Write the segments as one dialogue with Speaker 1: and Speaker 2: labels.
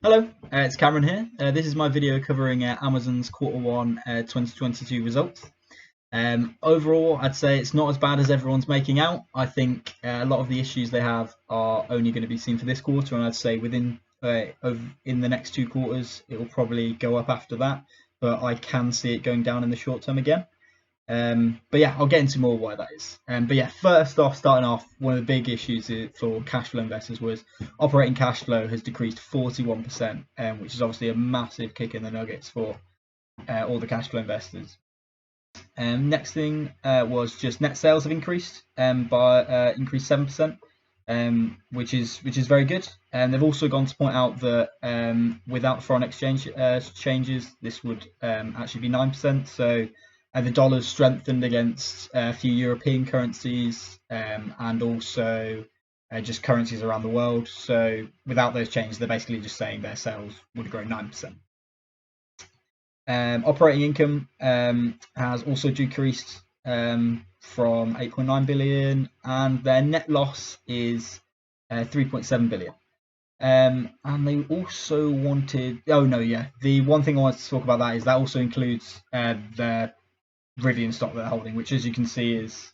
Speaker 1: Hello, it's Cameron here. This is my video covering Amazon's Q1 2022 results. Overall, I'd say it's not as bad as everyone's making out. I think a lot of the issues they have are only going to be seen for this quarter, and I'd say within in the next 2 quarters, it will probably go up after that. But I can see it going down in the short term again. But yeah, I'll get into more why that is. But yeah, first off, starting off, one of the big issues for cash flow investors was operating cash flow has decreased 41%, which is obviously a massive kick in the nuggets for all the cash flow investors. Next thing was just net sales have increased by increased 7%, which is very good. And they've also gone to point out that without foreign exchange changes, this would actually be 9%. So the dollar's strengthened against a few European currencies and also just currencies around the world. So without those changes, they're basically just saying their sales would grow 9%. Operating income has also decreased from 8.9 billion, and their net loss is 3.7 billion. And they also wanted. Oh no, yeah. The one thing I wanted to talk about that is that also includes their Rivian stock they're holding, which, as you can see, is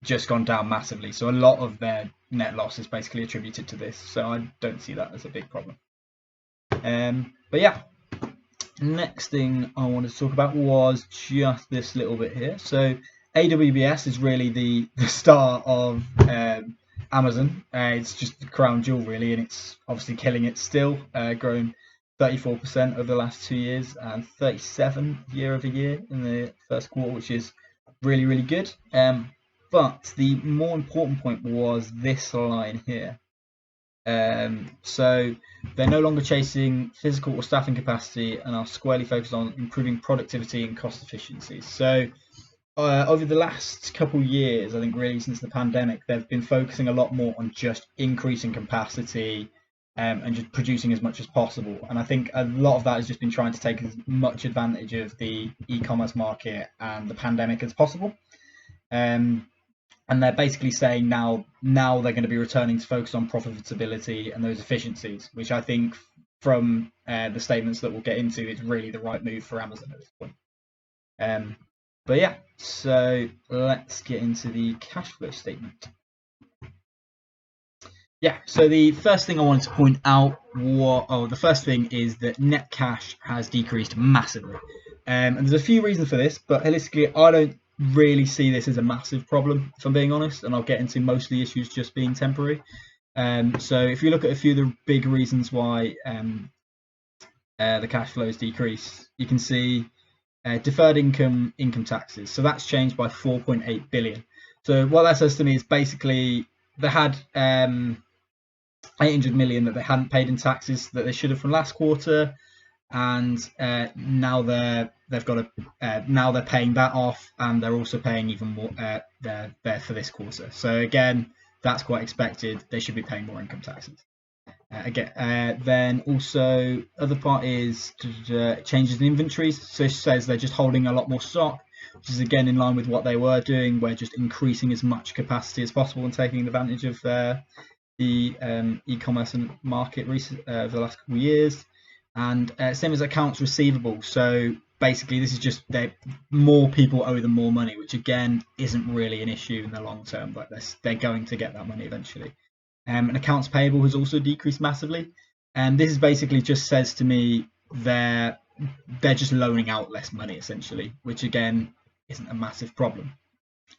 Speaker 1: just gone down massively. So a lot of their net loss is basically attributed to this. So I don't see that as a big problem. But yeah. Next thing I wanted to talk about was just this little bit here. So AWBS is really the star of Amazon. It's just the crown jewel really, and it's obviously killing it still, growing 34% over the last 2 years and 37 year over year in the first quarter, which is really, really good. But the more important point was this line here. So they're no longer chasing physical or staffing capacity and are squarely focused on improving productivity and cost efficiency. So over the last couple of years, I think really since the pandemic, they've been focusing a lot more on just increasing capacity and just producing as much as possible. And I think a lot of that has just been trying to take as much advantage of the e-commerce market and the pandemic as possible. And they're basically saying now they're going to be returning to focus on profitability and those efficiencies, which I think from the statements that we'll get into is really the right move for Amazon at this point. But yeah, so let's get into the cash flow statement. Yeah, so the first thing I wanted to point out the first thing is that net cash has decreased massively. And there's a few reasons for this, but holistically, I don't really see this as a massive problem, if I'm being honest, and I'll get into most of the issues just being temporary. So if you look at a few of the big reasons why the cash flows decrease, you can see deferred income taxes. So that's changed by 4.8 billion. So what that says to me is basically they had 800 million that they hadn't paid in taxes that they should have from last quarter, and now they're paying that off, and they're also paying even more there for this quarter. So again, that's quite expected. They should be paying more income taxes. Then also other part is changes in inventories. So it says they're just holding a lot more stock, which is again in line with what they were doing. We're just increasing as much capacity as possible and taking advantage of the e-commerce market over the last couple of years. And same as accounts receivable. So basically, this is just more people owe them more money, which again isn't really an issue in the long term. But they're going to get that money eventually. And accounts payable has also decreased massively. And this is basically just says to me they're just loaning out less money essentially, which again isn't a massive problem.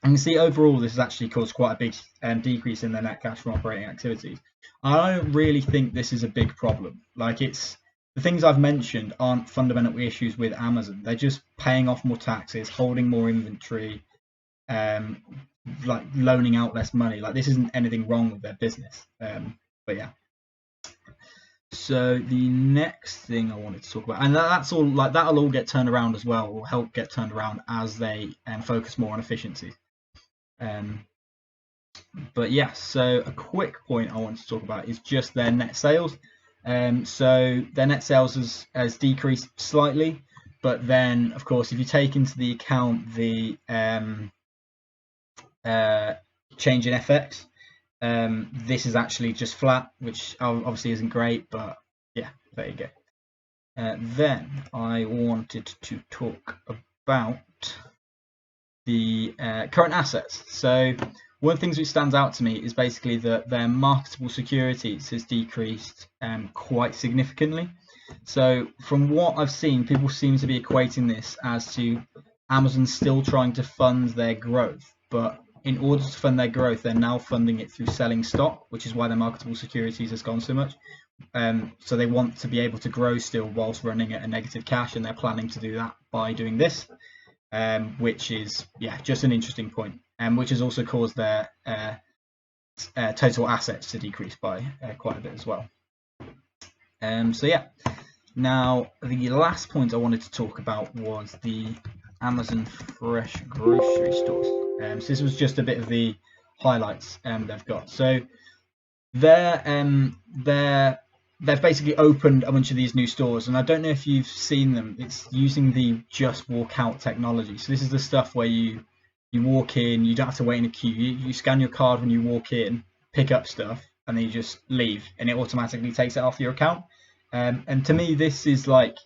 Speaker 1: And you see overall this has actually caused quite a big decrease in their net cash from operating activities. I don't really think this is a big problem. Like the things I've mentioned aren't fundamental issues with Amazon. They're just paying off more taxes, holding more inventory, like loaning out less money. Like this isn't anything wrong with their business. But yeah. So the next thing I wanted to talk about, and that's all, like that'll all get turned around as well, or help get turned around as they focus more on efficiency. But yeah, so a quick point I want to talk about is just their net sales. So their net sales has decreased slightly, but then of course if you take into the account the change in FX, this is actually just flat, which obviously isn't great, but yeah, there you go. Then I wanted to talk about the current assets. So one of the things which stands out to me is basically that their marketable securities has decreased quite significantly. So from what I've seen, people seem to be equating this as to Amazon still trying to fund their growth, but in order to fund their growth, they're now funding it through selling stock, which is why their marketable securities has gone so much. So they want to be able to grow still whilst running at a negative cash, and they're planning to do that by doing this, which is just an interesting point, which has also caused their total assets to decrease by quite a bit as well. So yeah, now the last point I wanted to talk about was the Amazon fresh grocery stores. So this was just a bit of the highlights they've got. So they've basically opened a bunch of these new stores, and I don't know if you've seen them. It's using the just walk out technology. So this is the stuff where you walk in, you don't have to wait in a queue. You scan your card when you walk in, pick up stuff, and then you just leave, and it automatically takes it off your account. And to me, this is like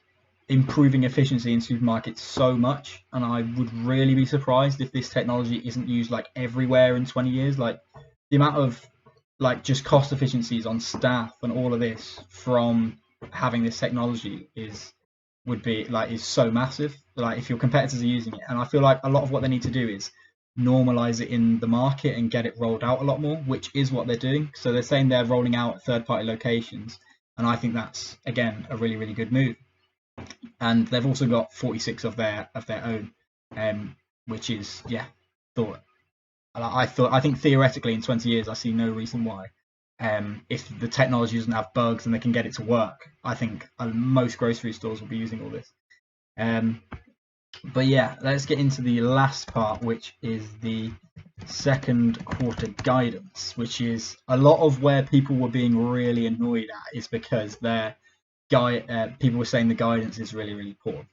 Speaker 1: improving efficiency in supermarkets so much, and I would really be surprised if this technology isn't used like everywhere in 20 years. Like the amount of like just cost efficiencies on staff and all of this from having this technology is so massive. Like if your competitors are using it, and I feel like a lot of what they need to do is normalize it in the market and get it rolled out a lot more, which is what they're doing. So they're saying they're rolling out at third-party locations, and I think that's again a really, really good move. And they've also got 46 of their own, which is I think theoretically in 20 years I see no reason why, if the technology doesn't have bugs and they can get it to work, I think most grocery stores will be using all this. But yeah, let's get into the last part, which is the second quarter guidance, which is a lot of where people were being really annoyed at is because people were saying the guidance is really, really poor.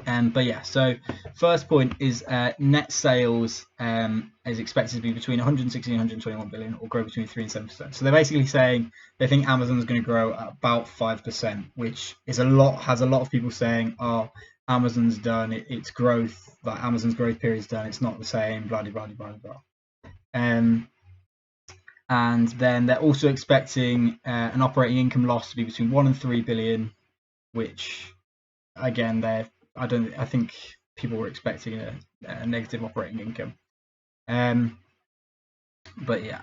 Speaker 1: But yeah, so first point is net sales is expected to be between 160 and 121 billion, or grow between 3 and 7%. So they're basically saying they think Amazon is going to grow at about 5%, which is has a lot of people saying, oh, Amazon's done, its growth, like Amazon's growth period's done, it's not the same, blah, blah, blah, blah, blah. And then they're also expecting an operating income loss to be between 1 and 3 billion, which again, I think people were expecting a negative operating income. But yeah,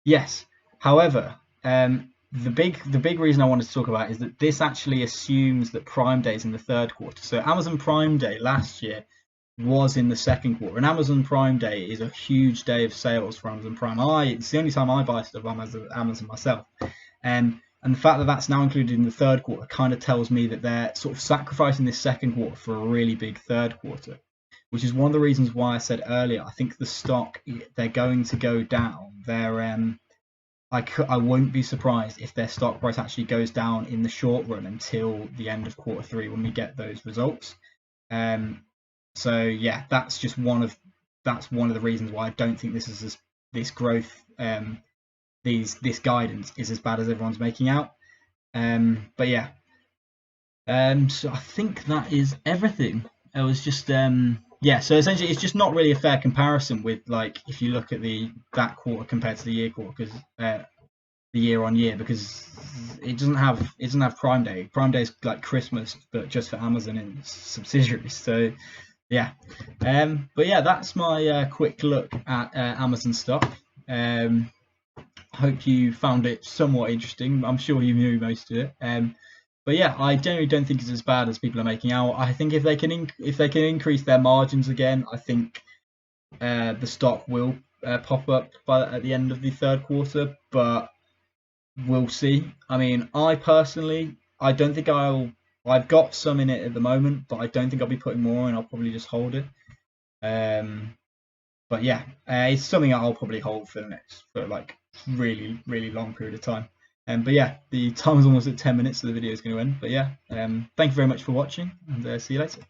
Speaker 1: yes. However, the big reason I wanted to talk about is that this actually assumes that Prime Day is in the third quarter. So Amazon Prime Day last year was in the second quarter, and Amazon Prime Day is a huge day of sales for Amazon Prime. It's the only time I buy stuff on Amazon myself, and the fact that that's now included in the third quarter kind of tells me that they're sort of sacrificing this second quarter for a really big third quarter, which is one of the reasons why I said earlier I think the stock, they're going to go down. I won't be surprised if their stock price actually goes down in the short run until the end of quarter three when we get those results. So yeah, that's one of the reasons why I don't think this growth, this guidance is as bad as everyone's making out. But yeah, so I think that is everything. It was just so essentially it's just not really a fair comparison with, like, if you look at that quarter compared to the year quarter, because the year on year, because it doesn't have Prime Day. Prime Day is like Christmas, but just for Amazon and subsidiaries. So yeah, but yeah, that's my quick look at Amazon stock. Hope you found it somewhat interesting. I'm sure you knew most of it. But yeah, I generally don't think it's as bad as people are making out. I think if they can increase their margins again, I think the stock will pop up at the end of the third quarter. But we'll see. I mean, I don't think I've got some in it at the moment, but I don't think I'll be putting more in. I'll probably just hold it. But yeah, it's something I'll probably hold for like really, really long period of time. But yeah, the time is almost at 10 minutes, so the video is going to end. But yeah, thank you very much for watching, and see you later.